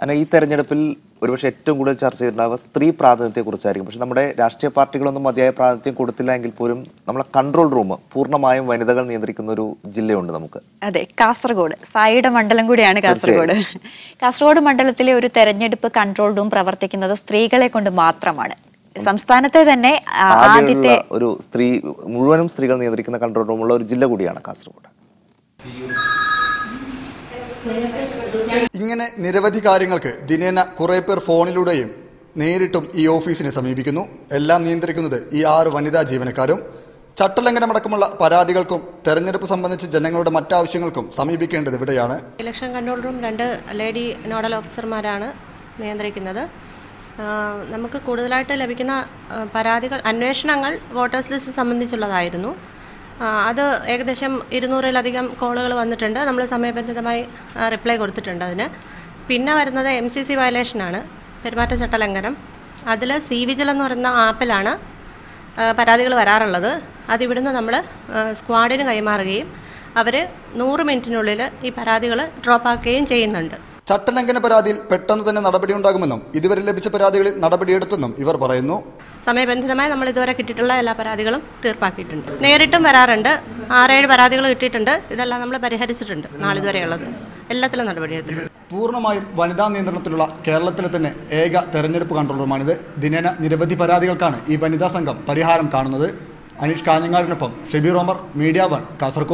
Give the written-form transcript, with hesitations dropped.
അങ്ങനെ ഈ തെരഞ്ഞെടുപ്പിൽ ഒരുപക്ഷെ ഏറ്റവും കൂടുതൽ ചർച്ച ചെയ്തിട്ടുണ്ടാവുക സ്ത്രീ പ്രാതിനിധ്യത്തെക്കുറിച്ചായിരിക്കും. പക്ഷെ നമ്മുടെ രാഷ്ട്രീയ പാർട്ടികളൊന്നും മതിയായ പ്രാതിനിധ്യം കൊടുത്തില്ല എങ്കിൽ പോലും നമ്മളെ കൺട്രോൾ റൂം പൂർണ്ണമായും വനിതകൾ നിയന്ത്രിക്കുന്ന ഒരു ജില്ലയുണ്ട് നമുക്ക്. അതെ, കാസർഗോഡ് സായിയുടെ മണ്ഡലം കൂടിയാണ് കാസർഗോഡ്. കാസർഗോഡ് മണ്ഡലത്തിലെ ഒരു തെരഞ്ഞെടുപ്പ് കൺട്രോൾ റൂം പ്രവർത്തിക്കുന്നത് സ്ത്രീകളെ കൊണ്ട് മാത്രമാണ്. സംസ്ഥാനത്തെ തന്നെ ആദ്യത്തെ ഒരു മുഴുവനും സ്ത്രീകൾ നിയന്ത്രിക്കുന്ന കൺട്രോൾ റൂമുള്ള ഒരു ജില്ല കൂടിയാണ് കാസർഗോഡ്. ഇങ്ങനെ നിരവധി കാര്യങ്ങൾക്ക് ദിനേന കുറേ പേർ ഫോണിലൂടെയും നേരിട്ടും ഈ ഓഫീസിനെ സമീപിക്കുന്നു. എല്ലാം നിയന്ത്രിക്കുന്നത് ഈ 6 വനിതാ ജീവനക്കാരും. ചട്ടലംഘനമടക്കമുള്ള പരാതികൾക്കും തെരഞ്ഞെടുപ്പ് സംബന്ധിച്ച് ജനങ്ങളുടെ മറ്റാവശ്യങ്ങൾക്കും സമീപിക്കേണ്ടത് ഇവിടെയാണ്. Election control room 2 lady nodal ഓഫീസർമാരാണ് നിയന്ത്രിക്കുന്നത്. നമുക്ക് കൂടുതലായിട്ട് ലഭിക്കുന്ന പരാതികൾ, അന്വേഷണങ്ങൾ വോട്ടേഴ്സ് ലിസ്റ്റ് സംബന്ധിച്ചുള്ളതായിരുന്നു. അത് ഏകദേശം 200-ലധികം കോളുകൾ വന്നിട്ടുണ്ട്. നമ്മൾ സമയബന്ധിതമായി റിപ്ലൈ കൊടുത്തിട്ടുണ്ട് അതിന്. പിന്നെ വരുന്നത് MCC വയലേഷനാണ്, പെരുമാറ്റച്ചട്ട ലംഘനം. അതിൽ CVGIL എന്ന് പറയുന്ന ആപ്പിലാണ് പരാതികൾ വരാറുള്ളത്. അതിവിടുന്ന് നമ്മൾ സ്ക്വാഡിന് കൈമാറുകയും അവർ 100 മിനിറ്റിനുള്ളിൽ ഈ പരാതികൾ ഡ്രോപ്പാക്കുകയും ചെയ്യുന്നുണ്ട്. ചട്ടലംഘന പരാതിയിൽ പെട്ടെന്ന് തന്നെ നടപടിയുണ്ടാകുമെന്നും ഇതുവരെ ലഭിച്ച പരാതികളിൽ നടപടിയെടുത്തെന്നും ഇവർ പറയുന്നു. സമയബന്ധിതമായി നമ്മൾ ഇതുവരെ കിട്ടിയിട്ടുള്ള എല്ലാ പരാതികളും തീർപ്പാക്കിയിട്ടുണ്ട്. നേരിട്ടും വരാറുണ്ട്. 6-7 പരാതികൾ കിട്ടിയിട്ടുണ്ട്. ഇതെല്ലാം നമ്മൾ പരിഹരിച്ചിട്ടുണ്ട്. നാളിതുവരെയുള്ളത് എല്ലാത്തിലും നടപടിയെടുത്തിട്ടുണ്ട്. പൂർണ്ണമായും വനിതാ നിയന്ത്രണത്തിലുള്ള കേരളത്തിലെ തന്നെ ഏക തെരഞ്ഞെടുപ്പ് കൺട്രോൾ റൂമാണിത്. ദിനേന നിരവധി പരാതികൾക്കാണ് ഈ വനിതാ സംഘം പരിഹാരം കാണുന്നത്. അനീഷ് കാഞ്ഞങ്ങാടിനൊപ്പം ഷെബീർ ഒമർ, മീഡിയ 1, കാസർഗോഡ്.